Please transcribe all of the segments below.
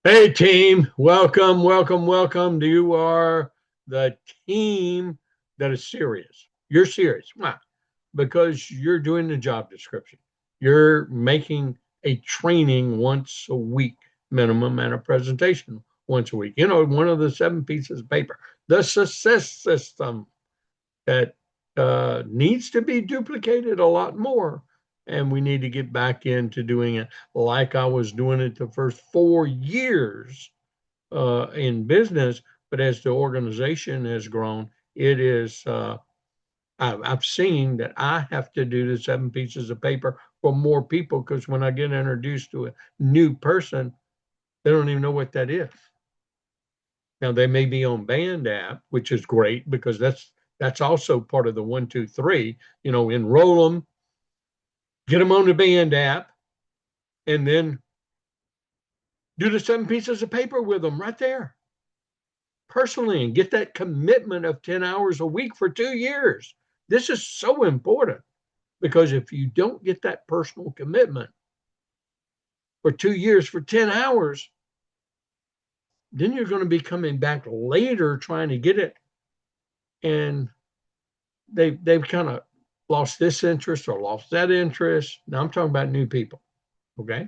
Hey team, welcome, welcome, welcome. You are the team that is serious. You're serious. Why? Because you're doing the job description. You're making a training once a week minimum and a presentation once a week. You know, one of the seven pieces of paper, the success system that needs to be duplicated a lot more. And we need to get back into doing it like I was doing it the first 4 years in business. But as the organization has grown, it is, I've seen that I have to do the seven pieces of paper for more people because when I get introduced to a new person, they don't even know what that is. Now they may be on Band app, which is great because that's also part of the 1, 2, 3. You know, enroll them, get them on the Band app, and then do the seven pieces of paper with them right there personally and get that commitment of 10 hours a week for 2 years. This is so important because if you don't get that personal commitment for 2 years for 10 hours, then you're going to be coming back later trying to get it. And they've kind of lost this interest or lost that interest. Now I'm talking about new people. Okay.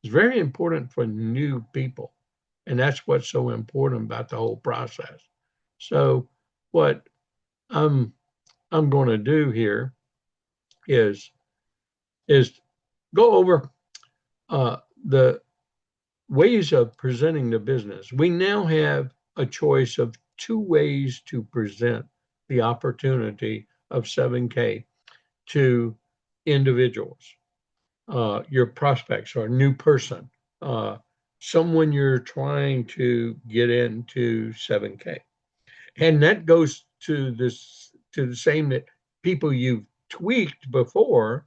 It's very important for new people. And that's what's so important about the whole process. So what I'm I'm going to do here is is go over the ways of presenting the business. We now have a choice of two ways to present the opportunity of 7K to individuals. Your prospects or a new person, uh, someone you're trying to get into 7K. And that goes to this to the same that people you've tweaked before,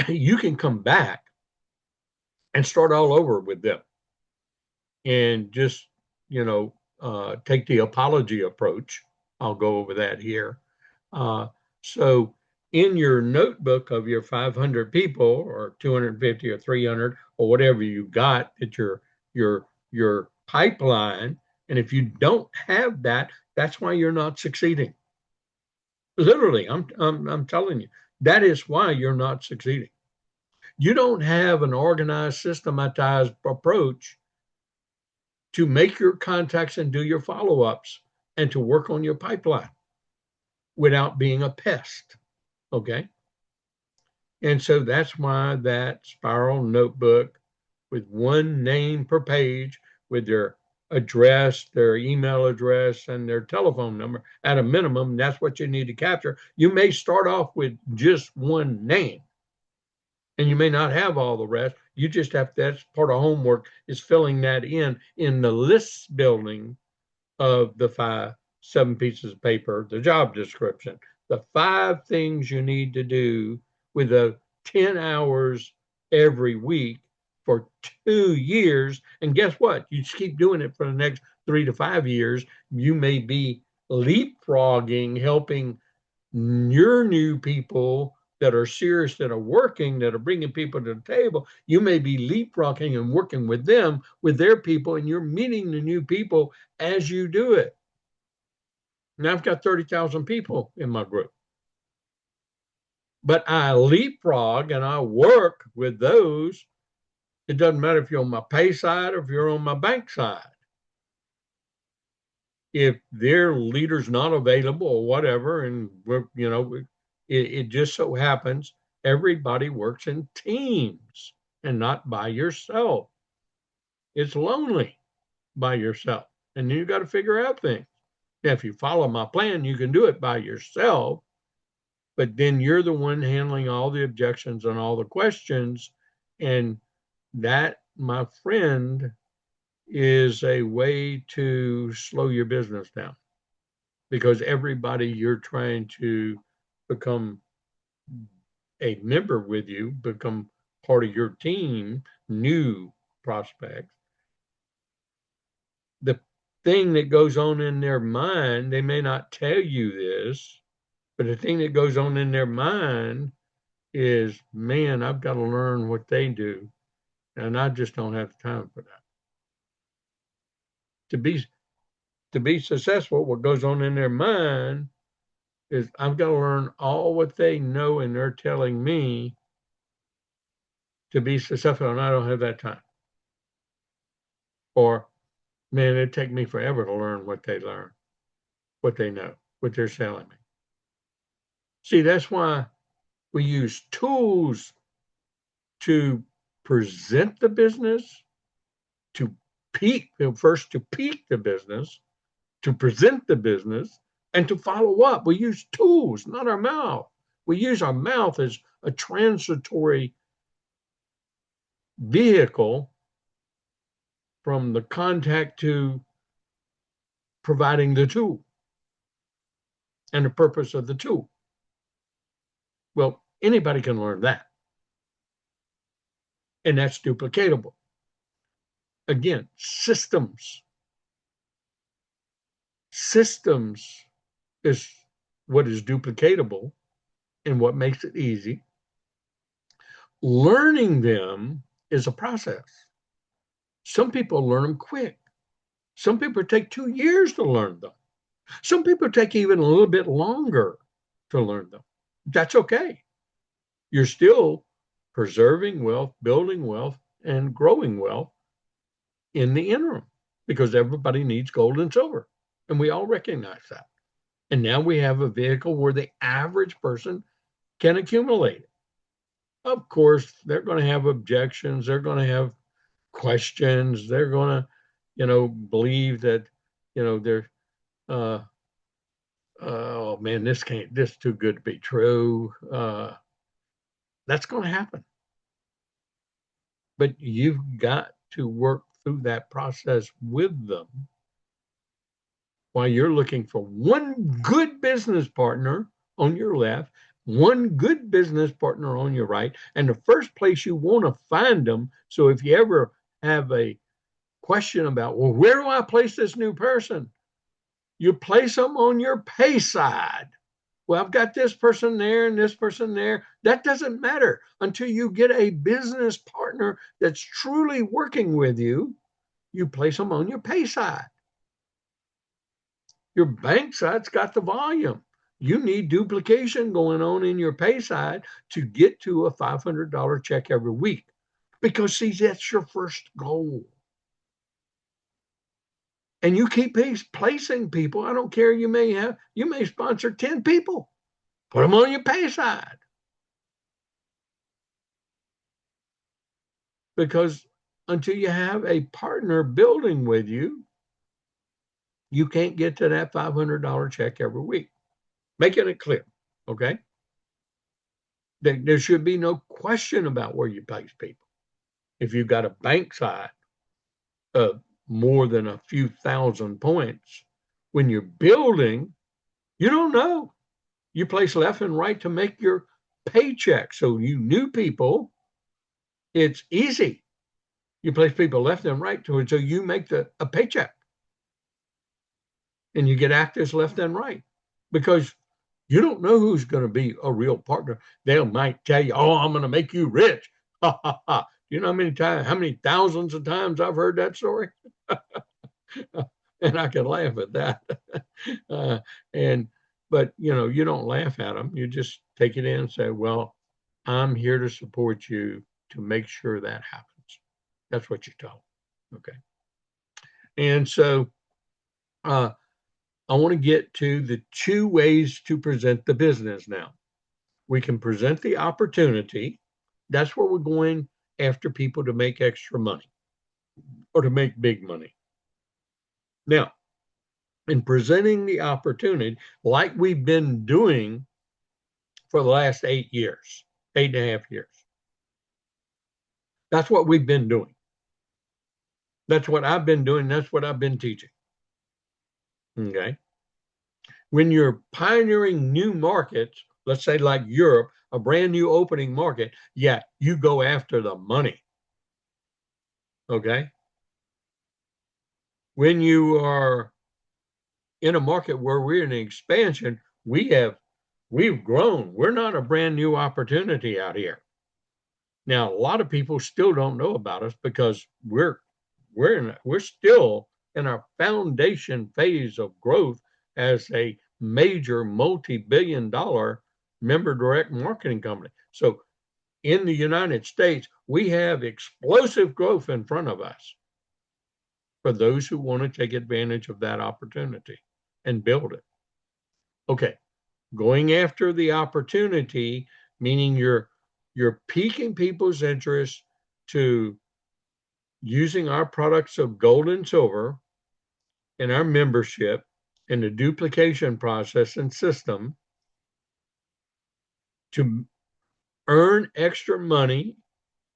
you can come back and start all over with them and just, take the apology approach. I'll go over that here. So in your notebook of your 500 people or 250 or 300 or whatever you got at your pipeline, and if you don't have that, that's why you're not succeeding. Literally, I'm telling you, that is why you're not succeeding. You don't have an organized, systematized approach to make your contacts and do your follow ups and to work on your pipeline without being a pest. Okay. And so that's why that spiral notebook with one name per page with their address, their email address, and their telephone number at a minimum, that's what you need to capture. You may start off with just one name and you may not have all the rest. You just have to, that's part of homework is filling that in the list building of the seven pieces of paper, the job description, the five things you need to do with the 10 hours every week for 2 years. And guess what? You just keep doing it for the next 3 to 5 years. You may be leapfrogging, helping your new people that are serious, that are working, that are bringing people to the table. You may be leapfrogging and working with them, with their people, and you're meeting the new people as you do it. Now I've got 30,000 people in my group, but I leapfrog and I work with those. It doesn't matter if you're on my pay side or if you're on my bank side. If their leader's not available or whatever, and it just so happens everybody works in teams and not by yourself. It's lonely by yourself, and you got to figure out things. Now, if you follow my plan, you can do it by yourself, but then you're the one handling all the objections and all the questions, and that, my friend, is a way to slow your business down because everybody you're trying to become a member with you, become part of your team, new prospects, the thing that goes on in their mind, they may not tell you this, but the thing that goes on in their mind is, man, I've got to learn what they do. And I just don't have the time for that. To be successful, what goes on in their mind is I've got to learn all what they know and they're telling me to be successful, and I don't have that time. Or, man, it'd take me forever to learn what they learn, what they know, what they're selling me. See, that's why we use tools to present the business, to first to peak the business, to present the business, and to follow up. We use tools, not our mouth. We use our mouth as a transitory vehicle from the contact to providing the tool and the purpose of the tool. Well, anybody can learn that. And that's duplicatable. Again, systems. Systems is what is duplicatable and what makes it easy. Learning them is a process. Some people learn them quick. Some people take 2 years to learn them. Some people take even a little bit longer to learn them. That's okay. You're still preserving wealth, building wealth, and growing wealth in the interim because everybody needs gold and silver. And we all recognize that. And now we have a vehicle where the average person can accumulate it. Of course, they're going to have objections. They're going to have questions. They're going to, believe that, they're, oh man, this is too good to be true. That's going to happen. But you've got to work through that process with them while you're looking for one good business partner on your left, one good business partner on your right, and the first place you want to find them. So if you ever have a question about, well, where do I place this new person? You place them on your pay side. Well, I've got this person there and this person there. That doesn't matter until you get a business partner that's truly working with you. You place them on your pay side. Your bank side's got the volume. You need duplication going on in your pay side to get to a $500 check every week. Because, see, that's your first goal. And you keep placing people. I don't care. You may sponsor 10 people. Put them on your pay side. Because until you have a partner building with you, you can't get to that $500 check every week. Making it clear, okay? There should be no question about where you place people. If you've got a bank side of more than a few thousand points, when you're building, you don't know. You place left and right to make your paycheck. So you new people, it's easy. You place people left and right to it, so you make a paycheck. And you get actors left and right because you don't know who's going to be a real partner. They might tell you, oh, I'm going to make you rich. Ha, ha, ha. You know how many thousands of times I've heard that story? And I can laugh at that. But you don't laugh at them. You just take it in and say, well, I'm here to support you to make sure that happens. That's what you tell them. Okay. And so I want to get to the 2 ways to present the business now. We can present the opportunity. That's where we're going after people to make extra money or to make big money. Now, in presenting the opportunity, like we've been doing for the last 8 years, 8.5 years, that's what we've been doing. That's what I've been doing. That's what I've been teaching. Okay. When you're pioneering new markets, let's say like Europe, a brand new opening market, yeah, you go after the money. Okay. When you are in a market where we're in expansion, we've grown. We're not a brand new opportunity out here. Now, a lot of people still don't know about us because we're still in our foundation phase of growth as a major multi-billion dollar member direct marketing company. So in the United States, we have explosive growth in front of us for those who want to take advantage of that opportunity and build it. Okay, going after the opportunity, meaning you're piquing people's interest to using our products of gold and silver in our membership and the duplication process and system to earn extra money,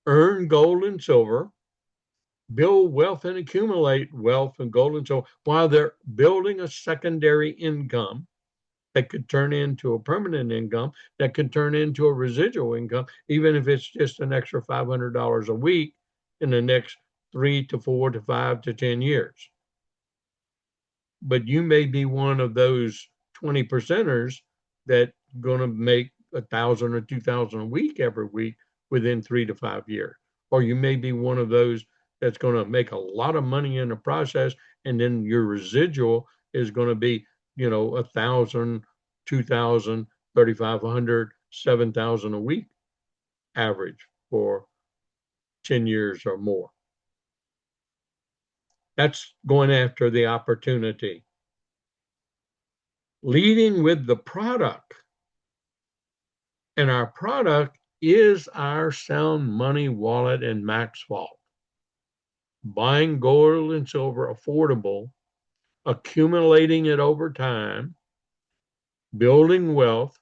earn gold and silver, build wealth and accumulate wealth and gold and silver while they're building a secondary income that could turn into a permanent income, that could turn into a residual income, even if it's just an extra $500 a week in the next 3 to 4 to 5 to 10 years. But you may be one of those 20 percenters that going to make 1,000 or 2,000 a week every week within 3 to 5 years. Or you may be one of those that's going to make a lot of money in the process, and then your residual is going to be, 1,000, 2,000, 3,500, 7,000 a week average for 10 years or more. That's going after the opportunity. Leading with the product. And our product is our sound money wallet and max vault. Buying gold and silver affordable, accumulating it over time, building wealth,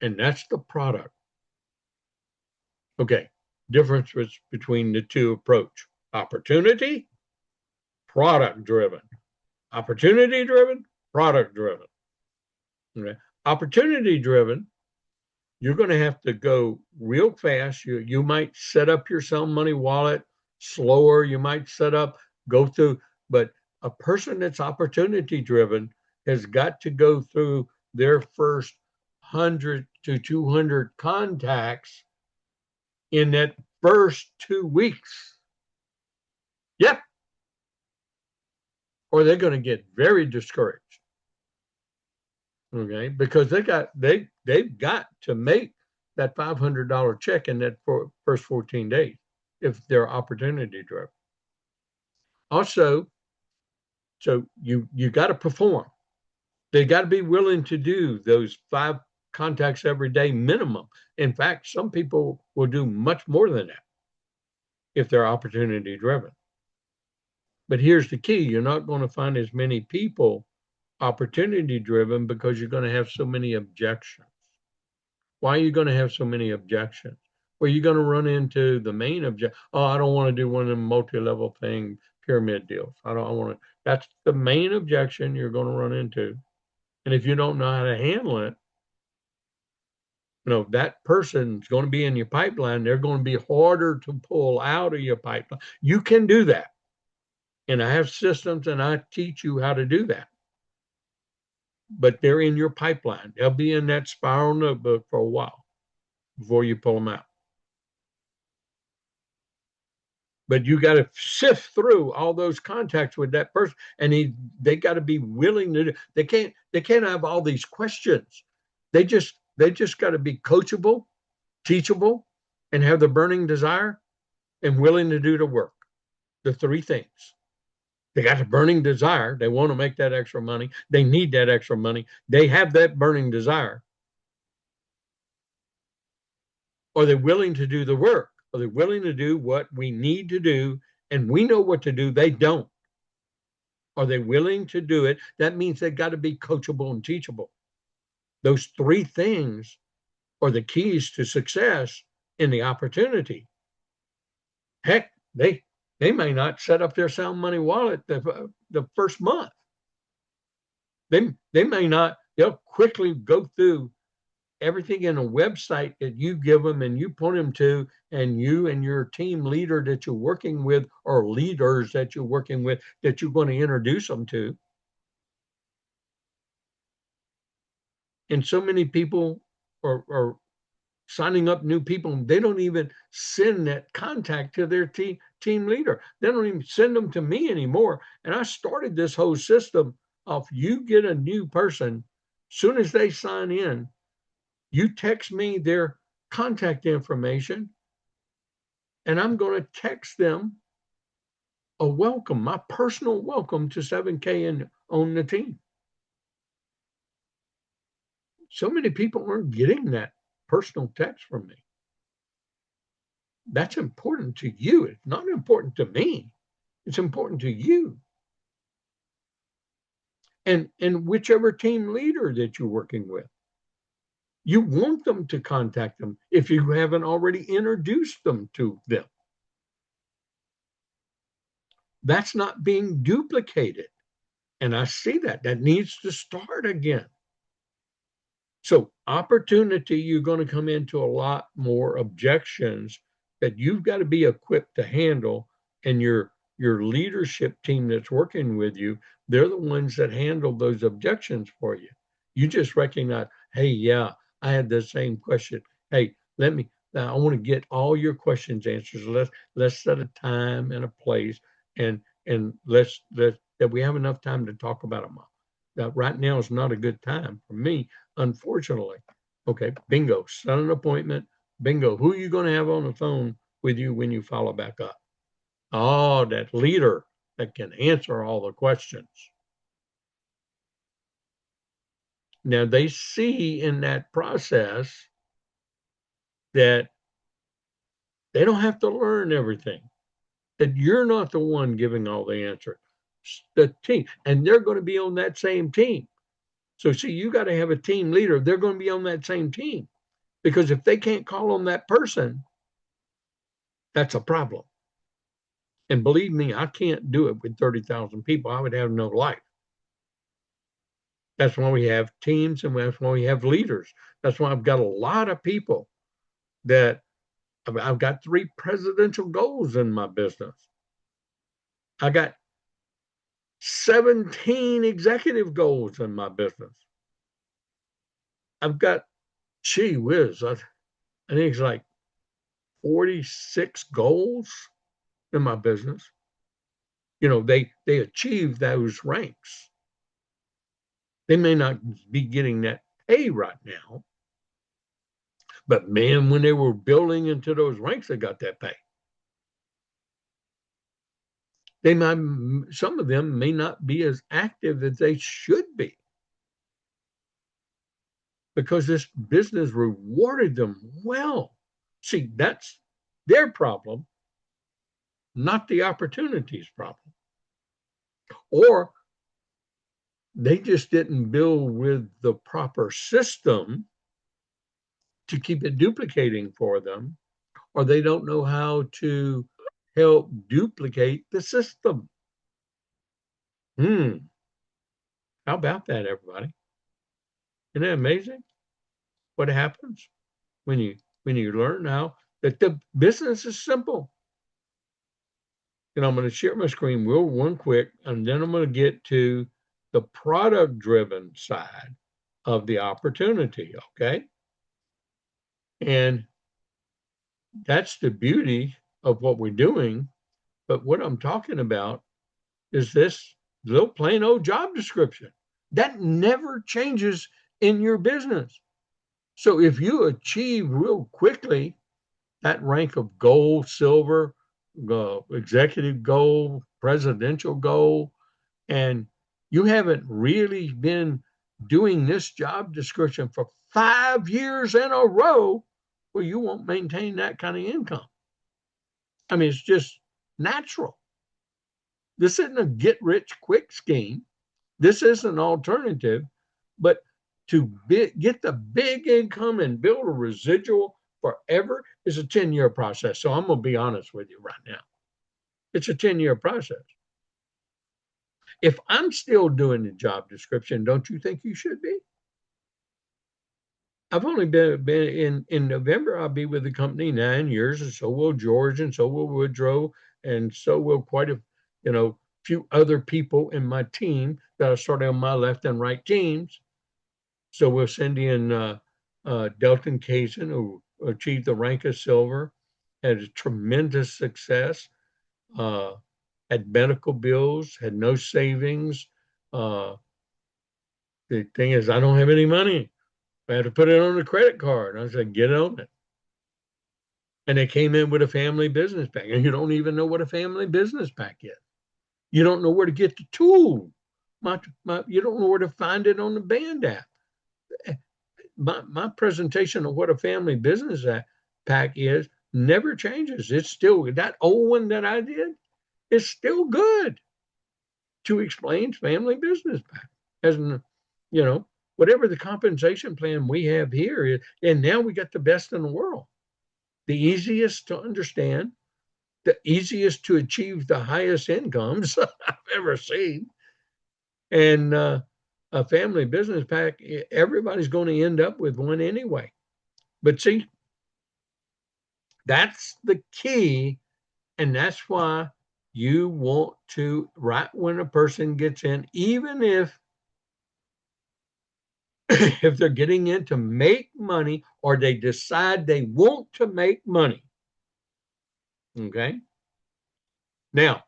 and that's the product. Okay, difference between the two approach. Opportunity, product driven. Opportunity driven, product driven. Okay. Opportunity driven, you're going to have to go real fast. You might set up your sound money wallet slower. You might go through, but a person that's opportunity driven has got to go through their first 100 to 200 contacts in that first 2 weeks. Yep. Or they're going to get very discouraged. Okay, because they've got to make that $500 check in that first 14 days if they're opportunity driven. Also, so you got to perform. They got to be willing to do those 5 contacts every day minimum. In fact, some people will do much more than that if they're opportunity driven. But here's the key: you're not going to find as many people opportunity driven because you're going to have so many objections. Why are you going to have so many objections? Well, you're going to run into the main objection. Oh, I don't want to do one of them multi-level thing pyramid deals. I want to. That's the main objection you're going to run into. And if you don't know how to handle it, that person's going to be in your pipeline. They're going to be harder to pull out of your pipeline. You can do that. And I have systems and I teach you how to do that. But they're in your pipeline. They'll be in that spiral notebook for a while before you pull them out. But you got to sift through all those contacts with that person, and they got to be willing to do. They can't have all these questions. They just got to be coachable, teachable, and have the burning desire and willing to do the work. The 3 things. They got the burning desire. They want to make that extra money. They need that extra money. They have that burning desire. Are they willing to do the work? Are they willing to do what we need to do? And we know what to do. They don't. Are they willing to do it? That means they've got to be coachable and teachable. Those 3 things are the keys to success in the opportunity. Heck, they may not set up their sound money wallet the first month. They may not. They'll quickly go through everything in a website that you give them and you point them to, and you and your team leader that you're working with, or leaders that you're working with, that you're going to introduce them to. And so many people are signing up new people. They don't even send that contact to their team leader. They don't even send them to me anymore. And I started this whole system of you get a new person, soon as they sign in, you text me their contact information, and I'm going to text them a welcome, my personal welcome to 7K and on the team. So many people aren't getting that personal text from me. That's important to you. It's not important to me. It's important to you. And whichever team leader that you're working with, you want them to contact them if you haven't already introduced them to them. That's not being duplicated. And I see that needs to start again. So opportunity, you're going to come into a lot more objections that you've got to be equipped to handle. And your leadership team that's working with you, they're the ones that handle those objections for you. You just recognize, hey, yeah, I had the same question. Hey, I want to get all your questions answered. Let's set a time and a place, and let's that we have enough time to talk about them all. That right now is not a good time for me, unfortunately. Okay, bingo, set an appointment. Bingo, who are you going to have on the phone with you when you follow back up? Oh, that leader that can answer all the questions. Now they see in that process that they don't have to learn everything, that you're not the one giving all the answers. The team, and they're going to be on that same team. So see, you got to have a team leader. They're going to be on that same team, because if they can't call on that person, that's a problem. And believe me, I can't do it with 30,000 people. I would have no life. That's why we have teams, and that's why we have leaders. That's why I've got a lot of people that I've got 3 presidential goals in my business. I got 17 executive goals in my business. I've got, gee whiz, I think it's like 46 goals in my business. You know, they achieve those ranks. They may not be getting that pay right now, but man, when they were building into those ranks, they got that pay. Some of them may not be as active as they should be, because this business rewarded them well. See, that's their problem, not the opportunities problem. Or they just didn't build with the proper system to keep it duplicating for them, or they don't know how to help duplicate the system. How about that, everybody? Isn't that amazing what happens when you learn how that the business is simple? And I'm going to share my screen one quick, and then I'm going to get to the product driven side of the opportunity. Okay. And that's the beauty of what we're doing. But what I'm talking about is this little plain old job description that never changes in your business. So if you achieve real quickly that rank of gold, silver, executive gold, presidential gold, and you haven't really been doing this job description for 5 years in a row, well, you won't maintain that kind of income. I mean, it's just natural. This isn't a get rich quick scheme. This is an alternative, but to get the big income and build a residual forever is a 10-year process. So I'm going to be honest with you right now. It's a 10-year process. If I'm still doing the job description, don't you think you should be? I've only been in November, I'll be with the company 9 years, and so will George, and so will Woodrow, and so will quite a few other people in my team that are sort of on my left and right teams. So we'll send in Delton Kazin, who achieved the rank of silver, had a tremendous success, had medical bills, had no savings. Uh, the thing is, I don't have any money. I had to put it on a credit card. I said, get on it. And they came in with a family business pack. And you don't even know what a family business pack is. You don't know where to get the tool. You don't know where to find it on the band app. My presentation of what a family business pack is never changes. It's still that old one that I did is still good to explain family business pack. As whatever the compensation plan we have here is, and now we got the best in the world. The easiest to understand, the easiest to achieve the highest incomes I've ever seen. And a family business pack, everybody's going to end up with one anyway. But see, that's the key. And that's why you want to, right when a person gets in, even if they're getting in to make money or they decide they want to make money. Okay. Now,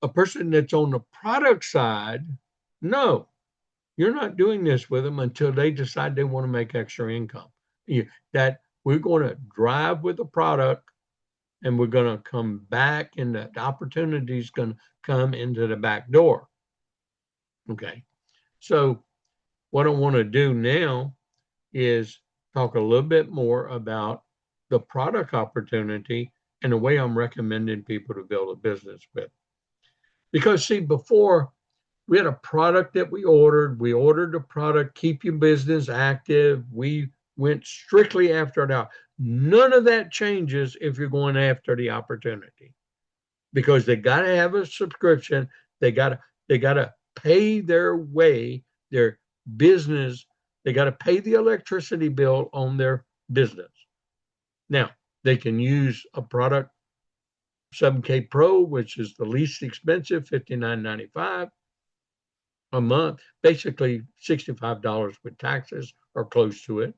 a person that's on the product side, no, you're not doing this with them until they decide they want to make extra income. That we're going to drive with the product and we're going to come back and the opportunity is going to come into the back door. Okay. So what I want to do now is talk a little bit more about the product opportunity and the way I'm recommending people to build a business with. Because see, before we had a product that we ordered a product, keep your business active. We went strictly after it out. None of that changes if you're going after the opportunity, because they got to have a subscription. They got to pay their way, their business. They got to pay the electricity bill on their business. Now, they can use a product, 7K Pro, which is the least expensive, $59.95 a month, basically $65 with taxes or close to it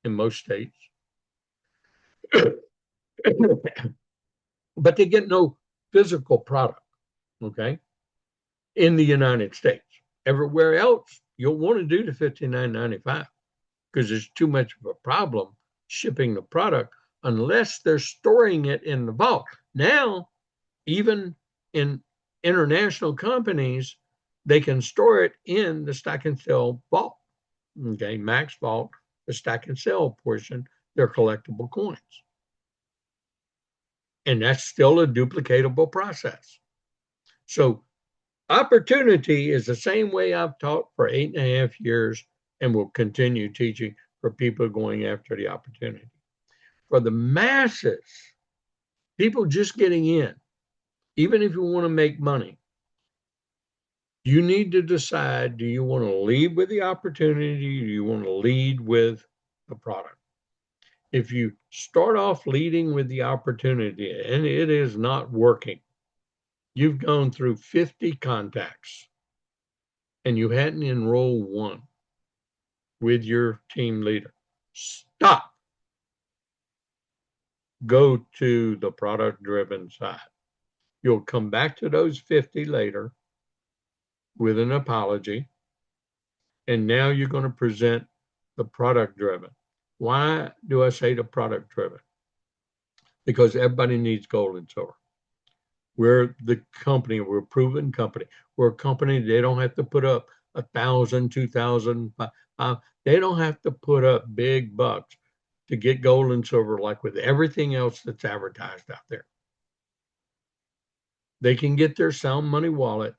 in most states. But they get no physical product, okay, in the United States. Everywhere else, you'll want to do the $59.95 because there's too much of a problem shipping the product unless they're storing it in the vault. Now, even in international companies, they can store it in the Stack and Sell vault, okay, Max Vault, the Stack and Sell portion, they're collectible coins. And that's still a duplicatable process. So opportunity is the same way I've taught for 8.5 years and will continue teaching for people going after the opportunity. For the masses, people just getting in, even if you want to make money, you need to decide, do you want to lead with the opportunity? Do you want to lead with the product? If you start off leading with the opportunity and it is not working, you've gone through 50 contacts and you hadn't enrolled one with your team leader, stop. Go to the product-driven side. You'll come back to those 50 later with an apology, and now you're going to present the product-driven. Why do I say the product-driven? Because everybody needs gold and silver. We're the company, we're a proven company. We're a company, they don't have to put up 1,000, 2,000. They don't have to put up big bucks to get gold and silver like with everything else that's advertised out there. They can get their Sound Money wallet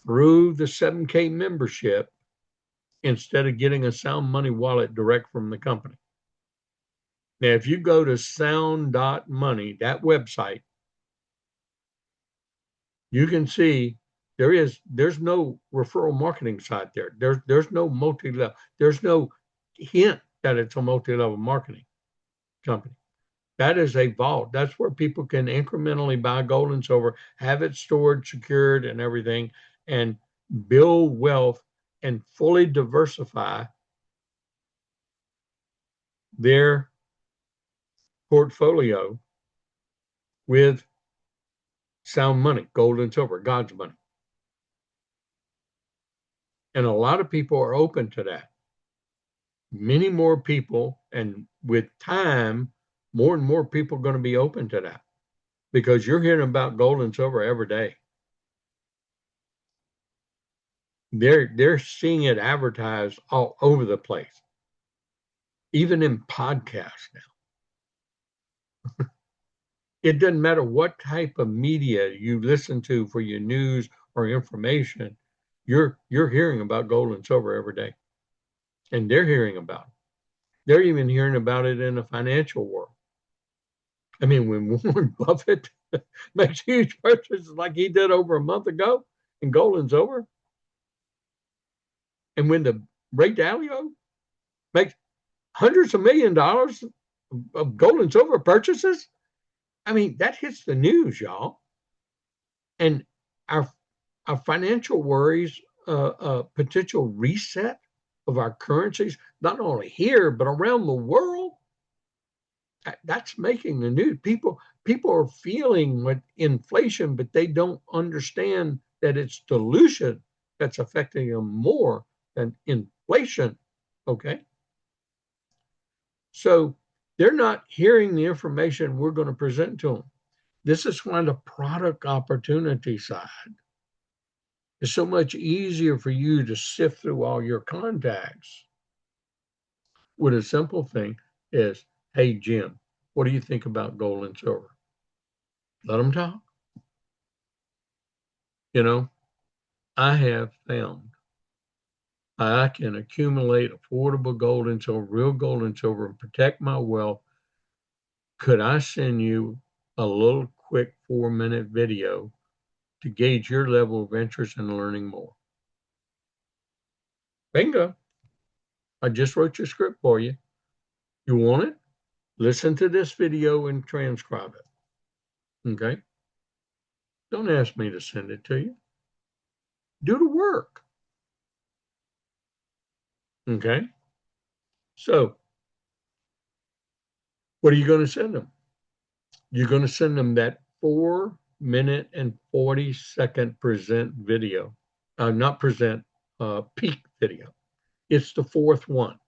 through the 7K membership instead of getting a Sound Money wallet direct from the company. Now, if you go to sound.money, that website, you can see there's no referral marketing site there. There's no multi-level. There's no hint that it's a multi-level marketing company. That is a vault. That's where people can incrementally buy gold and silver, have it stored, secured, and everything, and build wealth and fully diversify their portfolio with sound money, gold and silver, God's money. And a lot of people are open to that. Many more people, and with time, more and more people are going to be open to that because you're hearing about gold and silver every day. They're seeing it advertised all over the place, even in podcasts now. It doesn't matter what type of media you listen to for your news or information, you're hearing about gold and silver every day. And they're hearing about it. They're even hearing about it in the financial world. I mean, when Warren Buffett makes huge purchases like he did over a month ago and gold and silver, and when the Ray Dalio makes hundreds of $1,000,000 of gold and silver purchases, I mean, that hits the news, y'all. And our financial worries, potential reset of our currencies, not only here, but around the world, that's making the news. People are feeling with inflation, but they don't understand that it's dilution that's affecting them more than inflation. Okay. So they're not hearing the information we're going to present to them. This is why the product opportunity side is so much easier for you to sift through all your contacts with a simple thing is, hey, Jim, what do you think about gold and silver? Let them talk. You know, I have found I can accumulate affordable gold and silver, real gold and silver, and protect my wealth. Could I send you a little quick 4-minute video to gauge your level of interest in learning more? Bingo. I just wrote your script for you. You want it? Listen to this video and transcribe it. Okay? Don't ask me to send it to you. Do the work. Okay? So, what are you going to send them? You're going to send them that 4-minute and 40-second present video. Not present, peak video. It's the fourth one.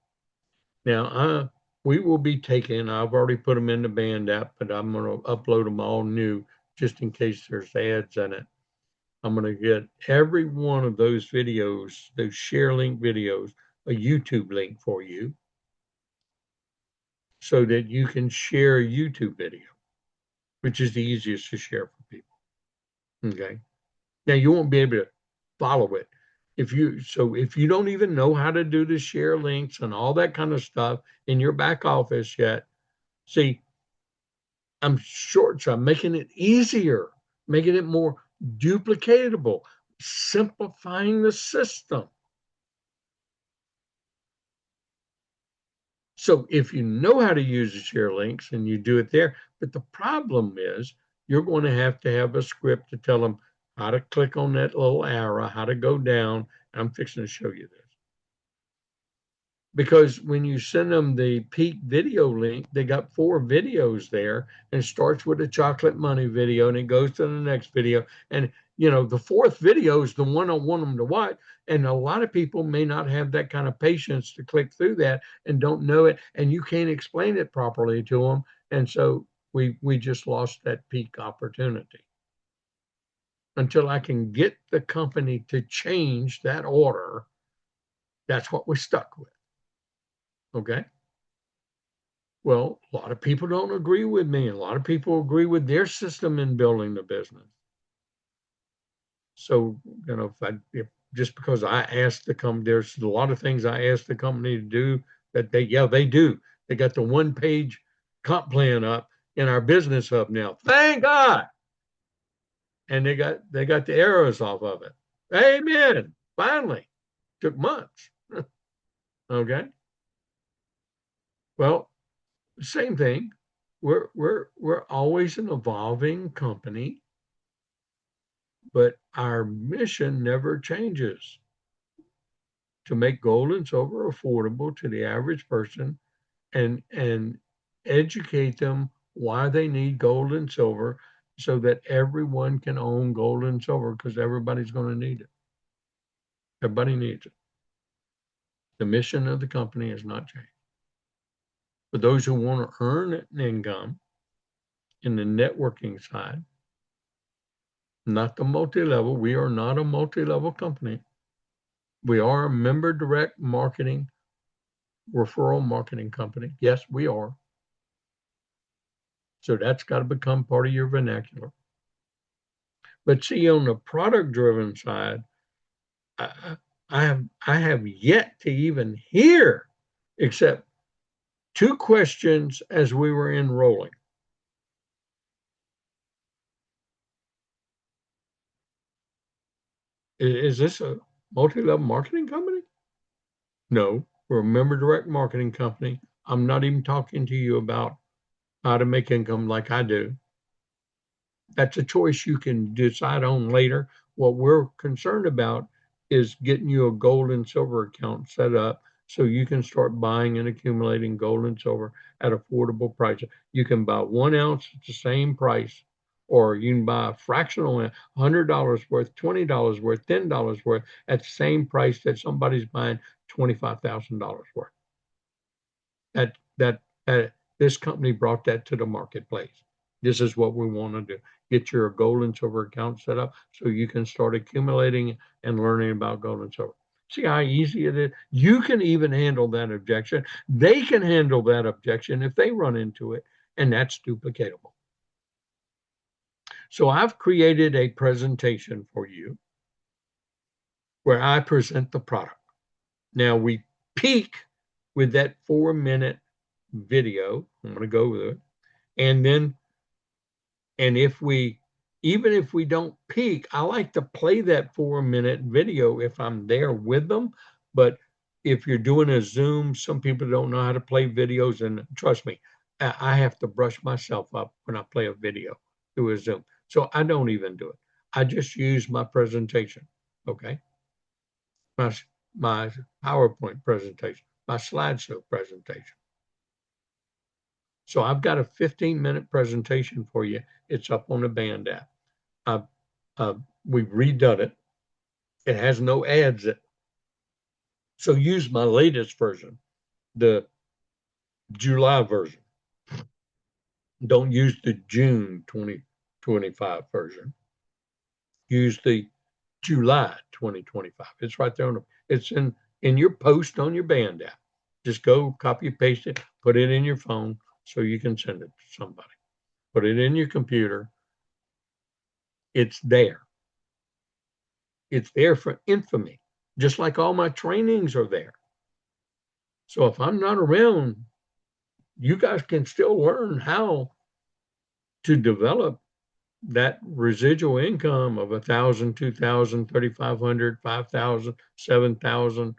Now, we will be taking, I've already put them in the band app, but I'm going to upload them all new just in case there's ads in it. I'm going to get every one of those videos, those share link videos, a YouTube link for you so that you can share a YouTube video, which is the easiest to share for people. Okay. Now you won't be able to follow it. If you don't even know how to do the share links and all that kind of stuff in your back office yet, see, I'm short, so I'm making it easier, making it more duplicatable, simplifying the system. So if you know how to use the share links and you do it there, but the problem is you're going to have a script to tell them how to click on that little arrow, how to go down. I'm fixing to show you this. Because when you send them the peak video link, they got 4 videos there, and it starts with a chocolate money video and it goes to the next video. And the 4th video is the one I want them to watch. And a lot of people may not have that kind of patience to click through that and don't know it, and you can't explain it properly to them. And so we just lost that peak opportunity until I can get the company to change that order. That's what we're stuck with. Okay. Well, a lot of people don't agree with me. A lot of people agree with their system in building the business. So, if just because I asked the company, there's a lot of things I asked the company to do that they do. They got the 1-page comp plan up in our business hub now. Thank God. And they got the errors off of it. Amen. Finally. Took months. Okay. Well, same thing. We're always an evolving company, but our mission never changes: to make gold and silver affordable to the average person and educate them why they need gold and silver so that everyone can own gold and silver because everybody's going to need it. Everybody needs it. The mission of the company has not changed. For those who want to earn an income in the networking side, not the multi-level, we are not a multi-level company. We are a member direct marketing, referral marketing company. Yes, we are. So that's got to become part of your vernacular. But see, on the product driven side, I, I have yet to even hear except two questions as we were enrolling. Is this a multi-level marketing company? No, we're a member direct marketing company. I'm not even talking to you about how to make income like I do. That's a choice you can decide on later. What we're concerned about is getting you a gold and silver account set up so you can start buying and accumulating gold and silver at affordable prices. You can buy 1 ounce at the same price, or you can buy a fractional $100 worth, $20 worth, $10 worth at the same price that somebody's buying $25,000 worth. That this company brought that to the marketplace. This is what we want to do. Get your gold and silver account set up so you can start accumulating and learning about gold and silver. See how easy it is? You can even handle that objection. They can handle that objection if they run into it, and that's duplicatable. So I've created a presentation for you where I present the product. Now we peak with that 4-minute video. I'm going to go with it. And then, and even if we don't peak, I like to play that 4-minute video if I'm there with them. But if you're doing a Zoom, some people don't know how to play videos. And trust me, I have to brush myself up when I play a video through a Zoom. So I don't even do it. I just use my presentation. Okay. My PowerPoint presentation, my slideshow presentation. So I've got a 15-minute presentation for you. It's up on the Band app. We've redone it. It has no ads. So use my latest version, the July version. Don't use the June 2025 version. Use the July 2025. It's right there on the, it's in your post on your Band app. Just go copy paste it, put it in your phone so you can send it to somebody. Put it in your computer. It's there. It's there for infamy, just like all my trainings are there. So if I'm not around, you guys can still learn how to develop that residual income of 1,000, 2,000, 3,500, 5,000, 7,000,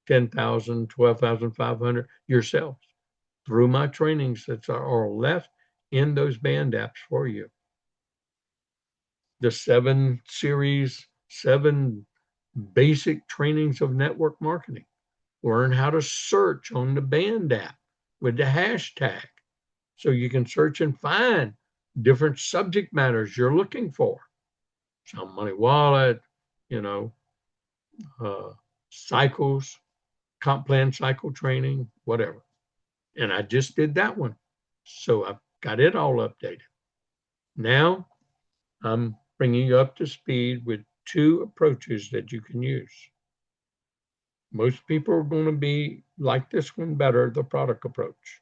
10,000, 12,500 yourselves through my trainings that are left in those Band apps for you. The 7 series, 7 basic trainings of network marketing. Learn how to search on the Band app with the hashtag so you can search and find different subject matters you're looking for. Some money wallet, cycles, comp plan cycle training, whatever. And I just did that one. So I've got it all updated. Now I'm bringing you up to speed with 2 approaches that you can use. Most people are going to be like this one better, the product approach.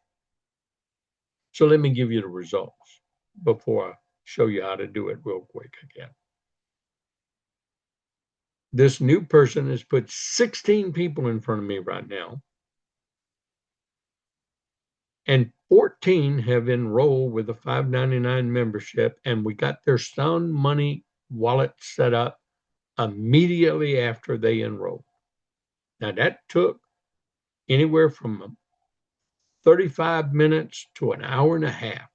So let me give you the results before I show you how to do it real quick again. This new person has put 16 people in front of me right now, and 14 have enrolled with a $5.99 membership, and we got their Sun Money wallet set up immediately after they enrolled. Now that took anywhere from 35 minutes to an hour and a half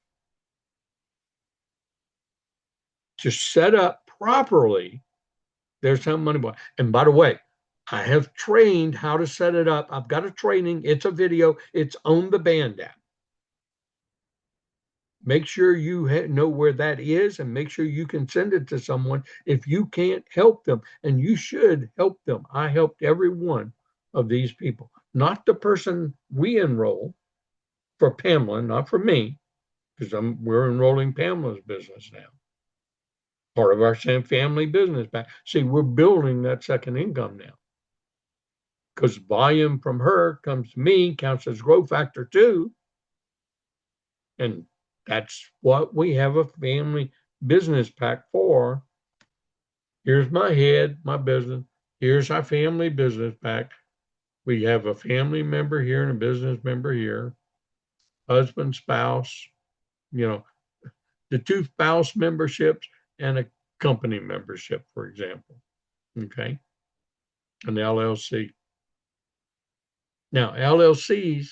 to set up properly their Sun Money wallet. And by the way, I have trained how to set it up. I've got a training. It's a video. It's on the Band app. Make sure you know where that is and make sure you can send it to someone if you can't help them. And you should help them. I helped every one of these people, not the person we enroll for Pamela, not for me, because we're enrolling Pamela's business now. Part of our family business back. See, we're building that second income now because volume from her comes to me, counts as growth factor too. And that's what we have a family business pack for. Here's my head, my business. Here's our family business pack. We have a family member here and a business member here, husband, spouse, you know, the two spouse memberships and a company membership, for example. Okay. An LLC. Now, LLCs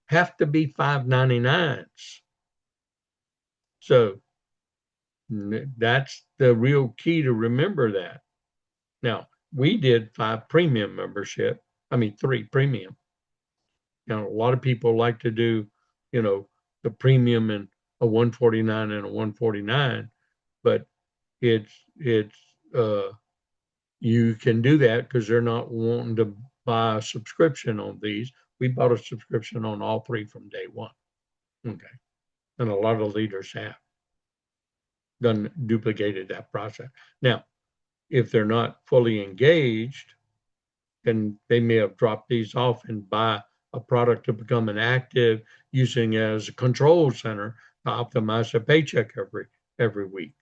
have to be 599s. So that's the real key to remember that. Now, we did 5 premium membership. I mean, 3 premium. Now, a lot of people like to do, the premium and a 149 and a 149, but it's you can do that because they're not wanting to buy a subscription on these. We bought a subscription on all 3 from day one. Okay. And a lot of leaders have done duplicated that process. Now, if they're not fully engaged, then they may have dropped these off and buy a product to become an active using as a control center to optimize their paycheck every week.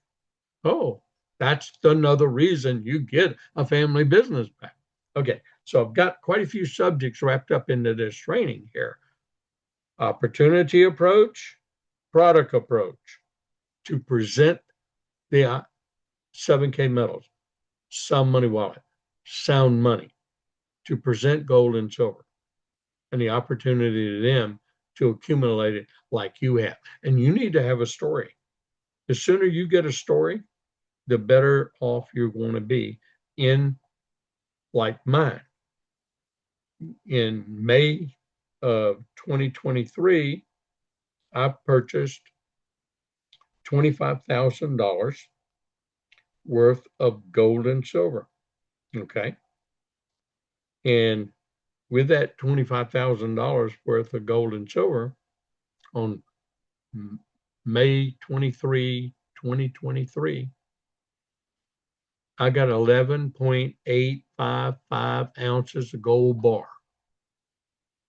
Oh, that's another reason you get a family business back. Okay, so I've got quite a few subjects wrapped up into this training here. Opportunity approach, product approach to present the 7K metals, sound money wallet, sound money, to present gold and silver, and the opportunity to them to accumulate it like you have. And you need to have a story. The sooner you get a story, the better off you're going to be in, like mine. In May of 2023, I purchased $25,000 worth of gold and silver. Okay. And with that $25,000 worth of gold and silver on May 23, 2023, I got 11.855 ounces of gold bar.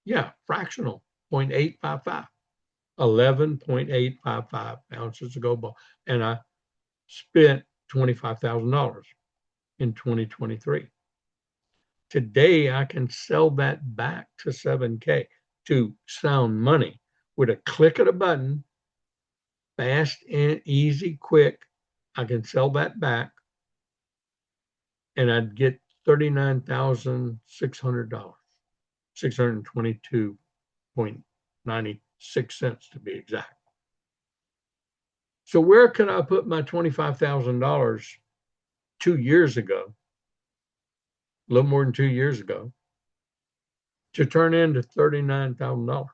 Yeah, fractional, 0.855. 11.855 ounces of gold bar. And I spent $25,000 in 2023. Today, I can sell that back to 7K, to sound money, with a click of a button, fast and easy, quick. I can sell that back and I'd get $39,600, 622.96 to be exact. So where can I put my $25,000 2 years ago, a little more than 2 years ago, to turn into $39,000?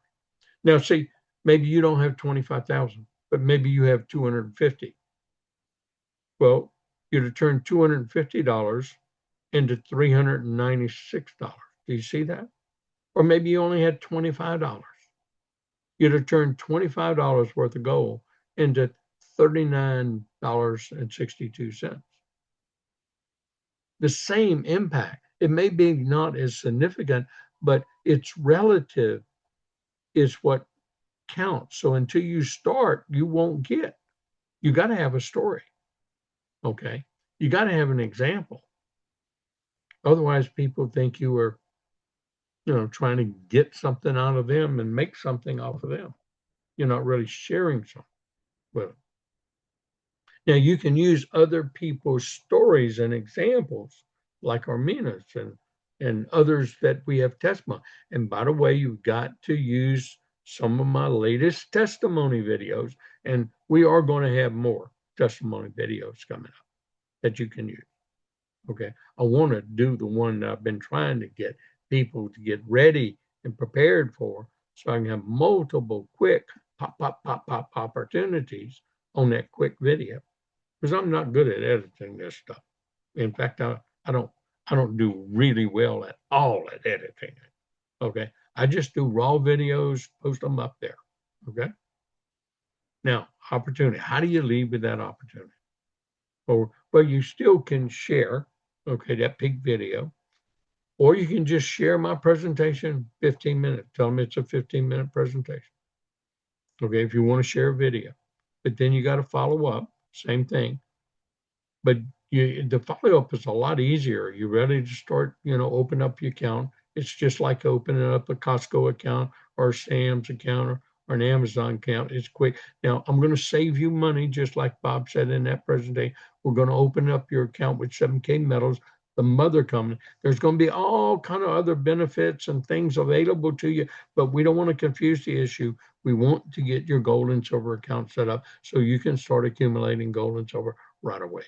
Now, see, maybe you don't have 25,000, but maybe you have 250. Well, you'd have turned $250 into $396. Do you see that? Or maybe you only had $25. You'd have turned $25 worth of gold into $39.62. The same impact. It may be not as significant, but its relative is what counts. So until you start, you won't get. You got to have a story. Okay. You got to have an example. Otherwise, people think you are, trying to get something out of them and make something off of them. You're not really sharing something with them. Now, you can use other people's stories and examples, like Armina's and others that we have testimony. And by the way, you've got to use some of my latest testimony videos, and we are going to have more testimony videos coming up that you can use. Okay. I want to do the one that I've been trying to get people to get ready and prepared for so I can have multiple quick pop opportunities on that quick video. Because I'm not good at editing this stuff. In fact, I don't do really well at all at editing it. Okay. I just do raw videos, post them up there. Okay. Now, opportunity. How do you leave with that opportunity? Or well, you still can share, okay, that peak video, or you can just share my presentation 15 minutes. Tell them it's a 15-minute presentation. Okay, if you want to share a video. But then you got to follow up, same thing. But the follow up is a lot easier. You're ready to start, open up your account. It's just like opening up a Costco account or a Sam's account or an Amazon account. It's quick. Now, I'm going to save you money, just like Bob said in that presentation. We're going to open up your account with 7K Metals, the mother company. There's going to be all kind of other benefits and things available to you, but we don't want to confuse the issue. We want to get your gold and silver account set up so you can start accumulating gold and silver right away.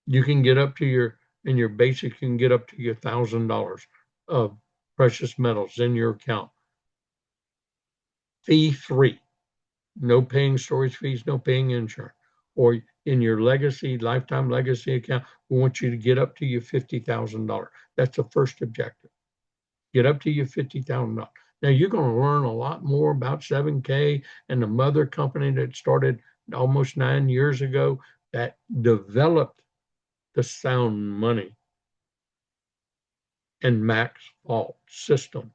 You can get up to in your basic, you can get up to your $1,000 of precious metals in your account. Fee free, no paying storage fees, no paying insurance. Or in your legacy, lifetime legacy account, we want you to get up to your $50,000. That's the first objective. Get up to your $50,000. Now you're going to learn a lot more about 7K and the mother company that started almost 9 years ago that developed the sound money and max fault system.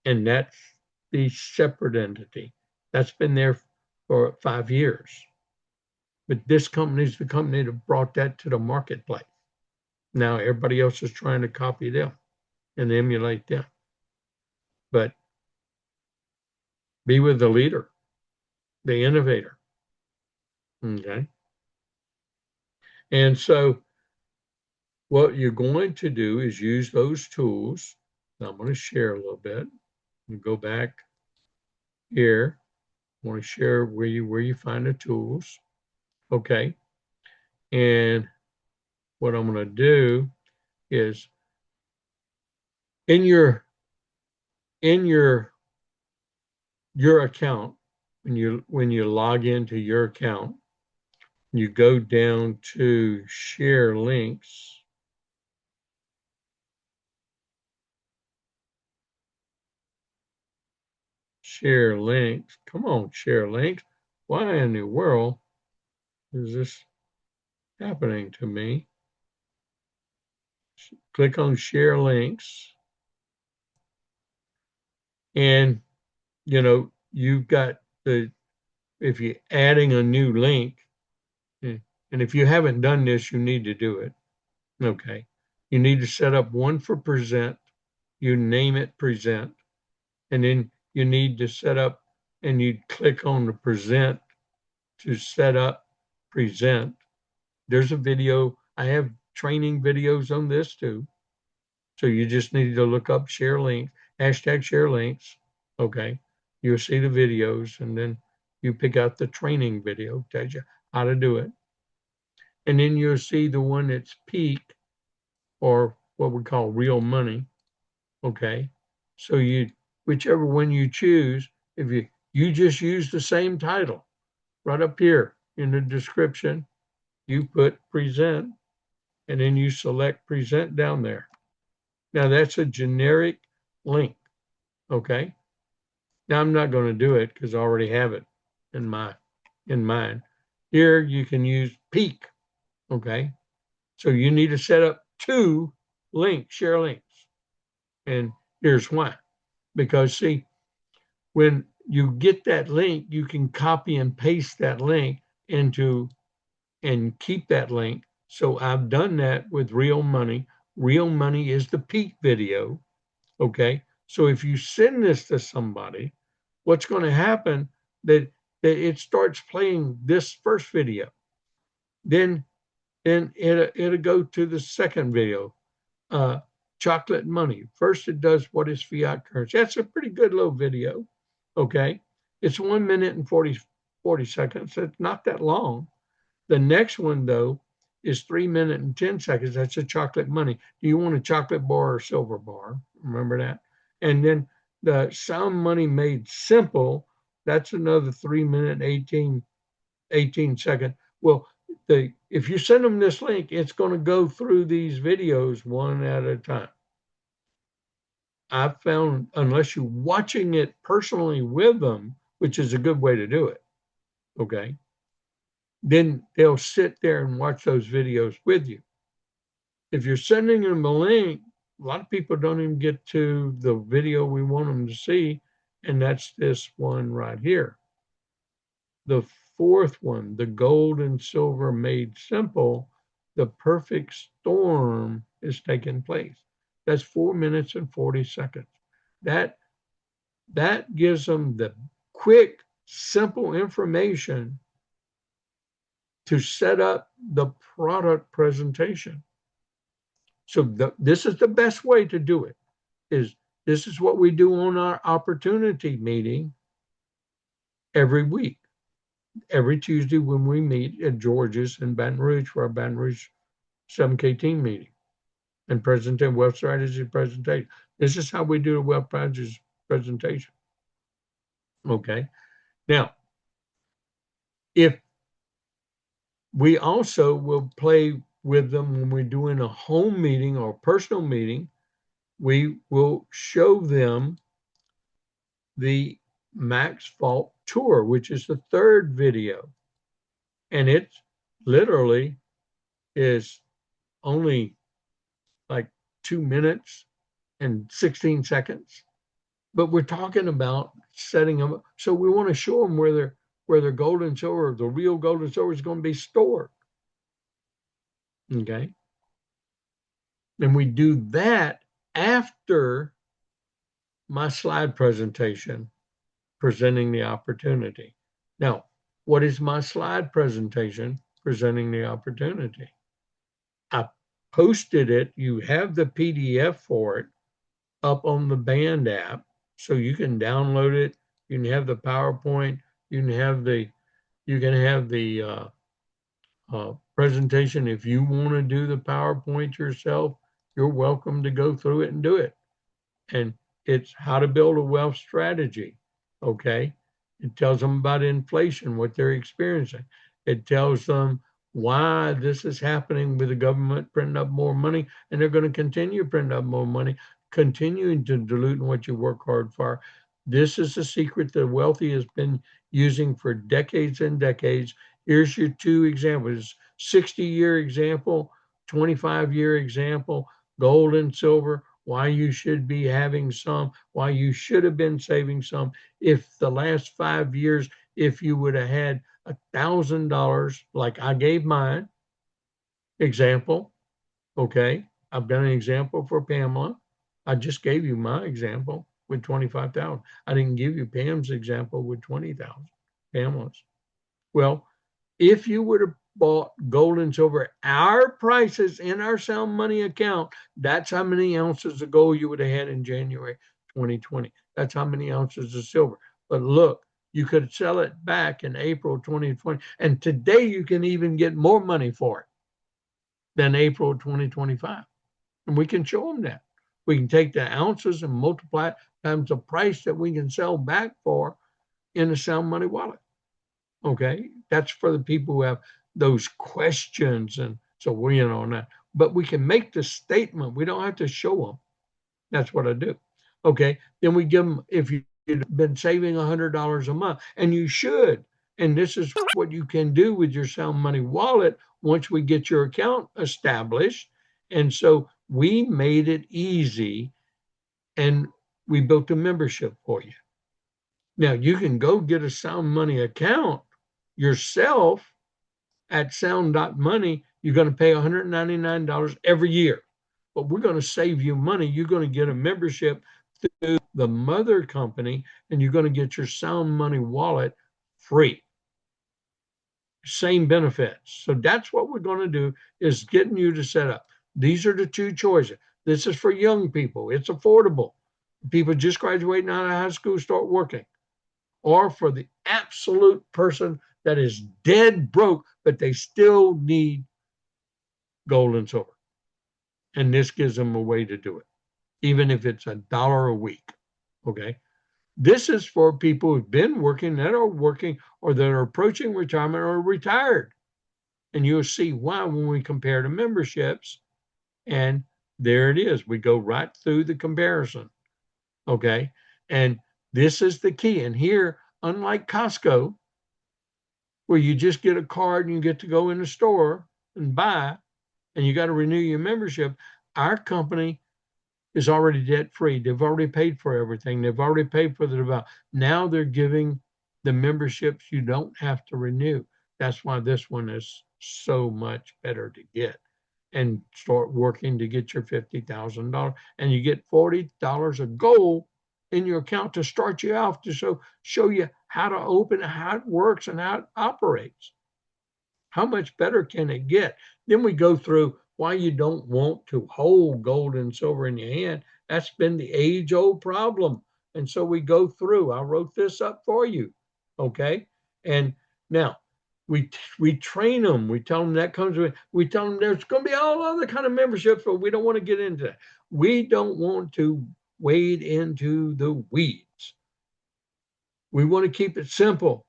And that's the separate entity. That's been there for 5 years. But this company is the company that brought that to the marketplace. Now everybody else is trying to copy them and emulate them. But be with the leader, the innovator. Okay. And so what you're going to do is use those tools. Now I'm going to share a little bit. And go back here. I want to share where you find the tools. Okay. And what I'm going to do is in your account, when you log into your account, you go down to share links. Share links. Come on, share links. Why in the world is this happening to me? Click on share links. And you've got if you're adding a new link, and if you haven't done this, you need to do it. Okay. You need to set up one for present. You name it present. And then you need to set up and you click on the present to set up present. There's a video. I have training videos on this too. So you just need to look up share links, hashtag share links. Okay. You'll see the videos and then you pick out the training video, tells you how to do it. And then you'll see the one that's peak or what we call real money. Okay. So whichever one you choose, if you just use the same title right up here in the description, you put present and then you select present down there. Now that's a generic link. Okay. Now I'm not going to do it because I already have it in mind. Here you can use peak. Okay. So you need to set up 2 share links. And here's why. Because see, when you get that link, you can copy and paste that link into and keep that link. So I've done that with real money. Real money is the peak video. Okay. So if you send this to somebody, what's going to happen that it starts playing this first video. Then it'll go to the second video. Chocolate money. First, it does what is fiat currency. That's a pretty good little video. Okay. It's 1 minute and 40 seconds. It's not that long. The next one, though, is 3 minutes and 10 seconds. That's a chocolate money. Do you want a chocolate bar or silver bar? Remember that? And then the sound money made simple, that's another 3 minute 18 second. Well, if you send them this link, it's going to go through these videos one at a time. I've found, unless you're watching it personally with them, which is a good way to do it, okay, then they'll sit there and watch those videos with you. If you're sending them a link, a lot of people don't even get to the video we want them to see, and that's this one right here. The fourth one, the gold and silver made simple, the perfect storm is taking place. That's 4 minutes and 40 seconds. That gives them the quick, simple information to set up the product presentation. So this is the best way to do it. This is what we do on our opportunity meeting every week. Every Tuesday when we meet at George's in Baton Rouge for our Baton Rouge 7K team meeting and presentation, wealth strategy presentation. This is how we do the wealth strategy presentation. Okay. Now, if we also will play with them when we're doing a home meeting or personal meeting, we will show them the Max Fault Tour, which is the third video. And it literally is only like 2 minutes and 16 seconds. But we're talking about setting them up. So we want to show them where their gold and silver, the real gold and silver, is going to be stored. Okay. And we do that after my slide presentation, presenting the opportunity. Now, what is my slide presentation, presenting the opportunity? I posted it. You have the PDF for it up on the Band app, so you can download it. You can have the PowerPoint. You can have the presentation. If you want to do the PowerPoint yourself, you're welcome to go through it and do it. And it's how to build a wealth strategy. Okay. It tells them about inflation, what they're experiencing. It tells them why this is happening with the government printing up more money, and they're going to continue printing up more money, continuing to dilute what you work hard for. This is a secret the wealthy has been using for decades and decades. Here's your two examples: 60-year example, 25-year example, gold and silver, why you should be having some, why you should have been saving some. If the last 5 years, if you would have had $1,000, like I gave mine, example, okay, I've done an example for Pamela. I just gave you my example with 25,000. I didn't give you Pam's example with 20,000, Pamela's. Well, if you would have bought gold and silver, our prices in our sound money account, that's how many ounces of gold you would have had in January 2020. That's how many ounces of silver. But look, you could sell it back in April 2020. And today you can even get more money for it than April 2025. And we can show them that. We can take the ounces and multiply it times the price that we can sell back for in a sound money wallet. Okay, that's for the people who have those questions, and so we're in on that. But we can make the statement. We don't have to show them. That's what I do. Okay, then we give them, if you've been saving $100 a month, and you should, and this is what you can do with your sound money wallet once we get your account established. And so we made it easy, and we built a membership for you. Now you can go get a sound money account yourself at sound.money. You're going to pay $199 every year, but we're going to save you money. You're going to get a membership through the mother company, and you're going to get your sound money wallet free. Same benefits. So that's what we're going to do, is getting you to set up. These are the two choices. This is for young people. It's affordable. People just graduating out of high school, start working. Or for the absolute person that is dead broke, but they still need gold and silver. And this gives them a way to do it, even if it's $1 a week. Okay. This is for people who've been working, that are working, or that are approaching retirement or retired. And you'll see why when we compare the memberships. And there it is. We go right through the comparison. Okay. And this is the key. And here, unlike Costco, where you just get a card and you get to go in the store and buy, and you got to renew your membership, our company is already debt free. They've already paid for everything. They've already paid for the development. Now they're giving the memberships you don't have to renew. That's why this one is so much better to get, and start working to get your $50,000. And you get $40 of gold in your account to start you off, to show you how to open, how it works, and how it operates. How much better can it get? Then we go through why you don't want to hold gold and silver in your hand. That's been the age-old problem. And so we go through. I wrote this up for you. Okay. And now we train them. We tell them that comes with, we tell them there's going to be all other kind of memberships, but we don't want to get into that. We don't want to wade into the weeds. We want to keep it simple.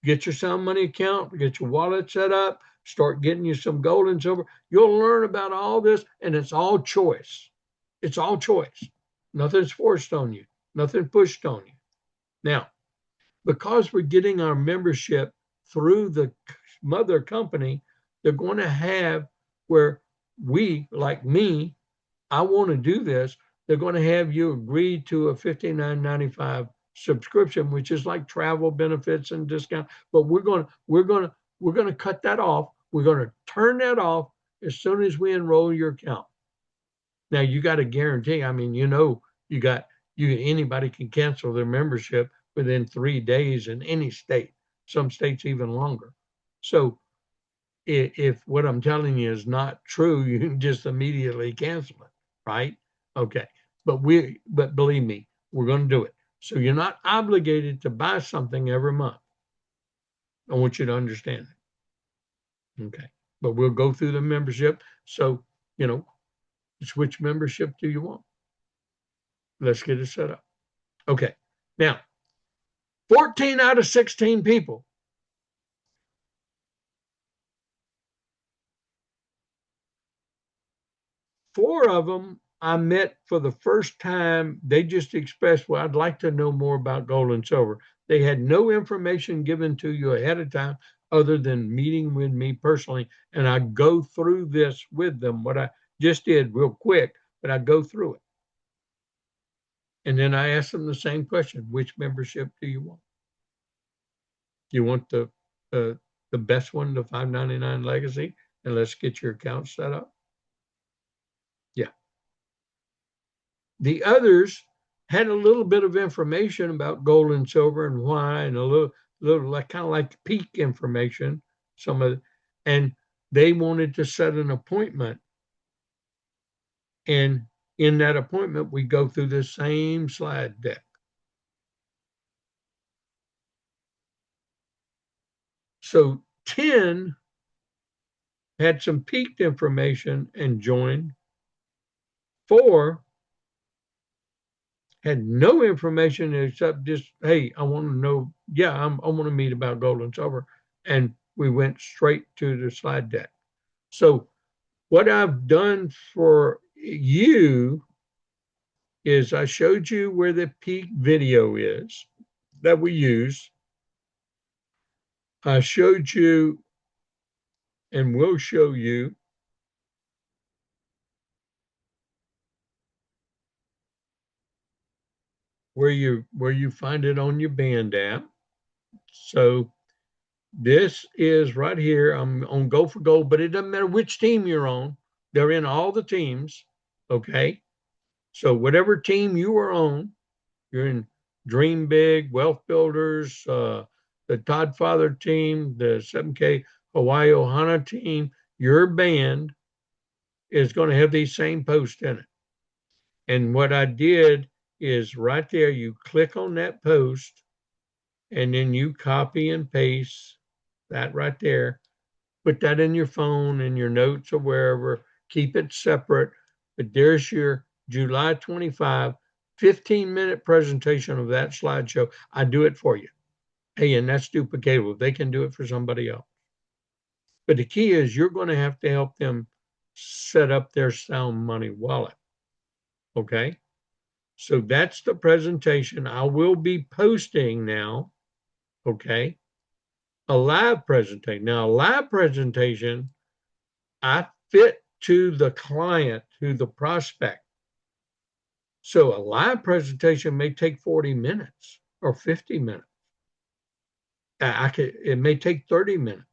Get your sound money account, get your wallet set up, start getting you some gold and silver. You'll learn about all this, and it's all choice. It's all choice. Nothing's forced on you, nothing pushed on you. Now, because we're getting our membership through the mother company, they're going to have where we, like me, I want to do this. They're going to have you agree to a $59.95 subscription, which is like travel benefits and discount. But we're going to cut that off. We're going to turn that off as soon as we enroll your account. Now you got to guarantee. I mean, anybody can cancel their membership within 3 days in any state. Some states even longer. So if what I'm telling you is not true, you can just immediately cancel it, right? Okay. But believe me, we're going to do it. So you're not obligated to buy something every month. I want you to understand that. Okay. But we'll go through the membership. So, which membership do you want? Let's get it set up. Okay. Now, 14 out of 16 people. 4 of them I met for the first time. They just expressed, well, I'd like to know more about gold and silver. They had no information given to you ahead of time other than meeting with me personally. And I go through this with them, what I just did real quick, but I go through it. And then I ask them the same question: which membership do you want? Do you want the best one, the $5.99 Legacy? And let's get your account set up. Yeah. The others had a little bit of information about gold and silver and why, and a little like kind of like peak information. And they wanted to set an appointment. And in that appointment, we go through the same slide deck. So 10 had some peaked information and joined. 4 had no information except just, hey, I want to know, I want to meet about gold and silver. And we went straight to the slide deck. So what I've done for you is I showed you where the peak video is that we use. I showed you and will show you where you find it on your band app. So this is right here. I'm on Go for Gold, but it doesn't matter which team you're on. They're in all the teams. Okay. So whatever team you are on, you're in Dream Big, Wealth Builders, the Todd Father team, the 7K Hawaii Ohana team, your band is going to have these same posts in it. And what I did is right there, you click on that post and then you copy and paste that right there. Put that in your phone, in your notes or wherever. Keep it separate. But there's your July 25, 15-minute presentation of that slideshow. I do it for you. Hey, and that's duplicatable. They can do it for somebody else. But the key is you're going to have to help them set up their Sound Money wallet. Okay. So that's the presentation. I will be posting now. Okay. A live presentation. Now, a live presentation, I fit to the client, to the prospect. So a live presentation may take 40 minutes or 50 minutes. It may take 30 minutes.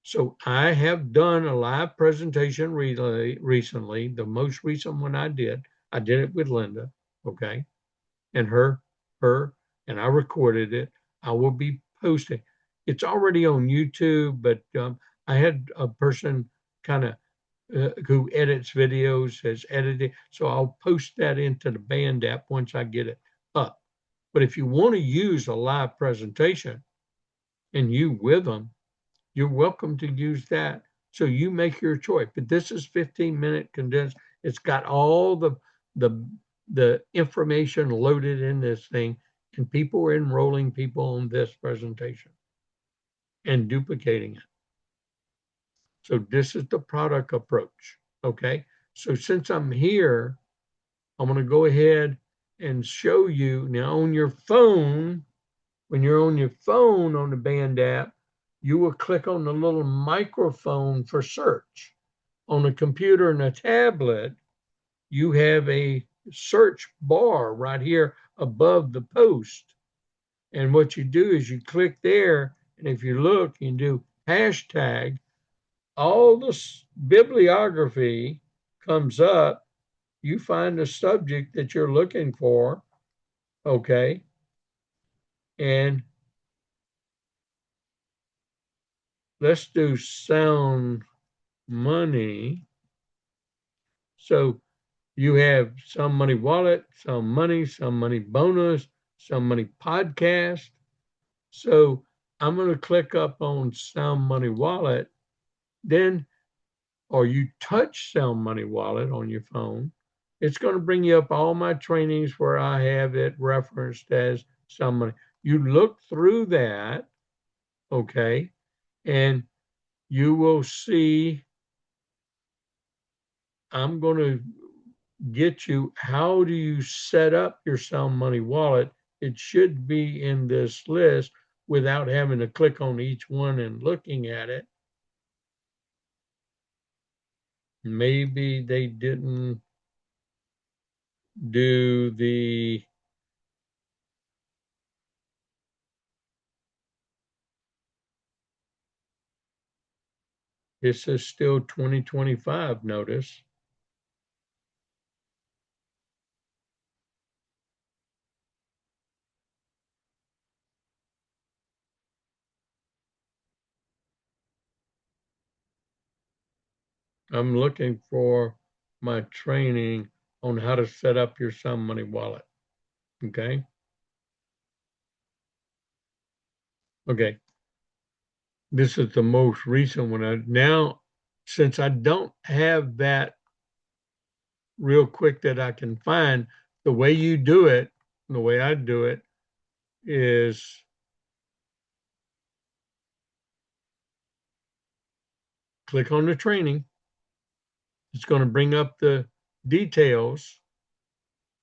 So I have done a live presentation recently. The most recent one I did it with Linda, okay, and her, and I recorded it. I will be posting. It's already on YouTube, but I had a person kind of who edits videos has edited, so I'll post that into the band app once I get it up. But if you want to use a live presentation and you with them, you're welcome to use that. So you make your choice. But this is 15-minute condensed. It's got all the the information loaded in this thing, and people are enrolling people on this presentation and duplicating it. So this is the product approach. Okay. So since I'm here, I'm going to go ahead and show you now on your phone. When you're on your phone on the band app, you will click on the little microphone for search. On a computer and a tablet, you have a search bar right here above the post. And what you do is you click there, and if you look, you can do hashtag. All this bibliography comes up. You find the subject that you're looking for, okay? And let's do sound money. So you have Some Money Wallet, Some Money Bonus, Some Money Podcast. So I'm going to click up on Sound Money Wallet, then, or you touch Sound Money Wallet on your phone. It's going to bring you up all my trainings where I have it referenced as Sound Money. You look through that, okay, and you will see I'm going to get you how do you set up your Sound Money wallet. It should be in this list without having to click on each one and looking at it. Maybe they didn't do this is still 2025 notice. I'm looking for my training on how to set up your Sound Money wallet. Okay. Okay. This is the most recent one. Now, since I don't have that real quick that I can find, the way you do it, the way I do it is click on the training. It's going to bring up the details.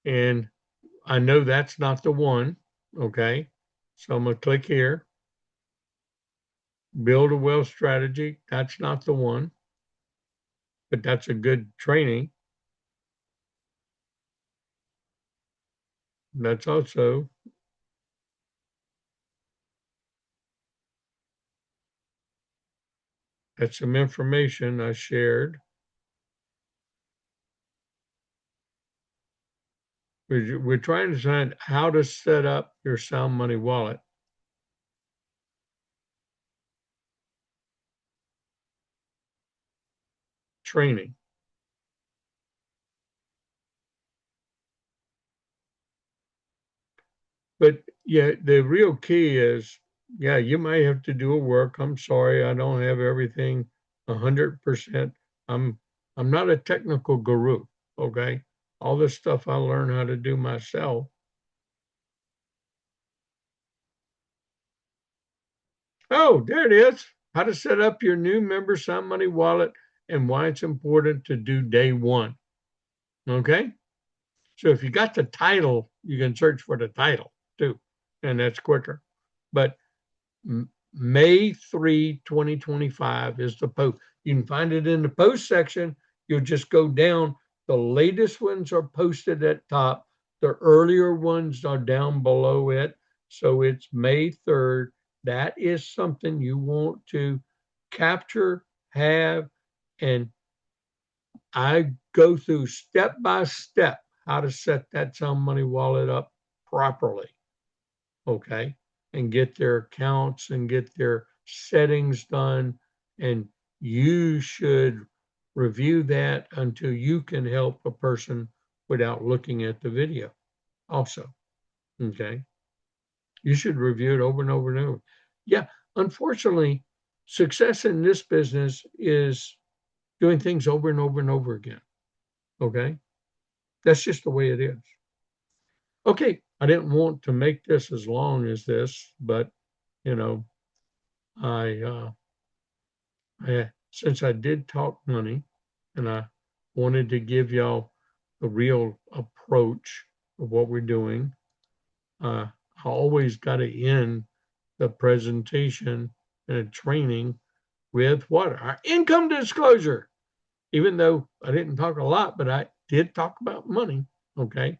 And I know that's not the one. Okay. So I'm going to click here. Build a wealth strategy. That's not the one, but that's a good training. That's also that's some information I shared. We're trying to find how to set up your Sound Money wallet training. But yeah, the real key is yeah, you might have to do a work. I'm sorry, I don't have everything 100%. I'm I'm not a technical guru, okay? All this stuff I learned how to do myself. Oh, there it is. How to set up your new member Sound Money wallet and why it's important to do day one. Okay? So if you got the title, you can search for the title too, and that's quicker. But May 3, 2025 is the post. You can find it in the post section. You'll just go down. The latest ones are posted at top. The earlier ones are down below it. So it's May 3rd. That is something you want to capture, have, and I go through step by step how to set that Sound Money wallet up properly. Okay. And get their accounts and get their settings done. And you should review that until you can help a person without looking at the video also. Okay. You should review it over and over and over. Yeah. Unfortunately, success in this business is doing things over and over and over again. Okay. That's just the way it is. Okay. I didn't want to make this as long as this, but you know, I since I did talk money and I wanted to give y'all the real approach of what we're doing, I always got to end the presentation and a training with what? Our income disclosure. Even though I didn't talk a lot, but I did talk about money. Okay.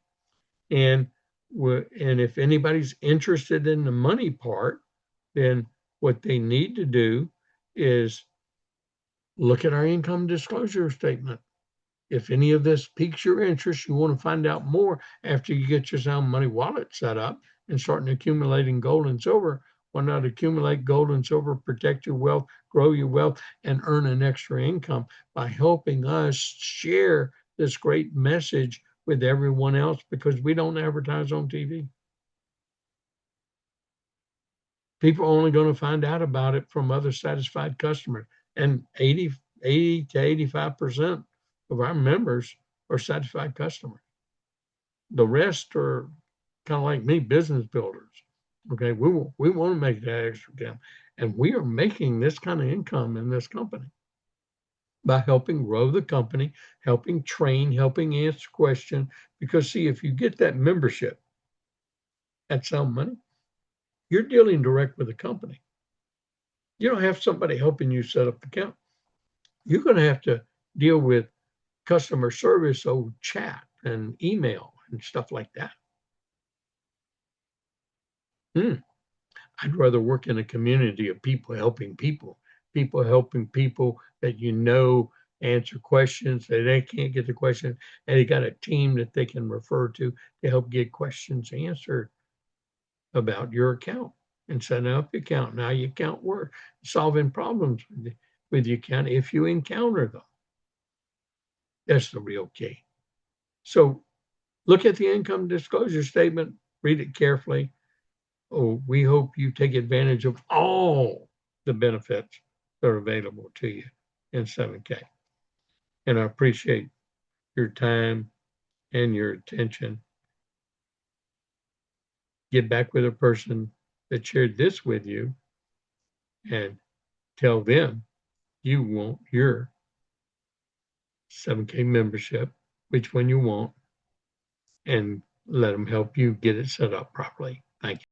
And and if anybody's interested in the money part, then what they need to do is look at our income disclosure statement. If any of this piques your interest, you want to find out more after you get your Sound Money wallet set up and starting accumulating gold and silver. Why not accumulate gold and silver, protect your wealth, grow your wealth, and earn an extra income by helping us share this great message with everyone else because we don't advertise on TV. People are only going to find out about it from other satisfied customers. And 80 to 85% of our members are satisfied customers. The rest are kind of like me, business builders. Okay, we want to make that extra income. And we are making this kind of income in this company by helping grow the company, helping train, helping answer questions. Because see, if you get that membership at Sound Money, you're dealing direct with the company. You don't have somebody helping you set up the account. You're going to have to deal with customer service over chat and email and stuff like that. I'd rather work in a community of people helping people that answer questions that they can't get the question, and they got a team that they can refer to help get questions answered about your account and setting up your account. Now your account work, solving problems with your account if you encounter them. That's the real key. So look at the income disclosure statement, read it carefully. Oh, we hope you take advantage of all the benefits that are available to you in 7K. And I appreciate your time and your attention. Get back with a person that shared this with you and tell them you want your 7K membership, which one you want, and let them help you get it set up properly. Thank you.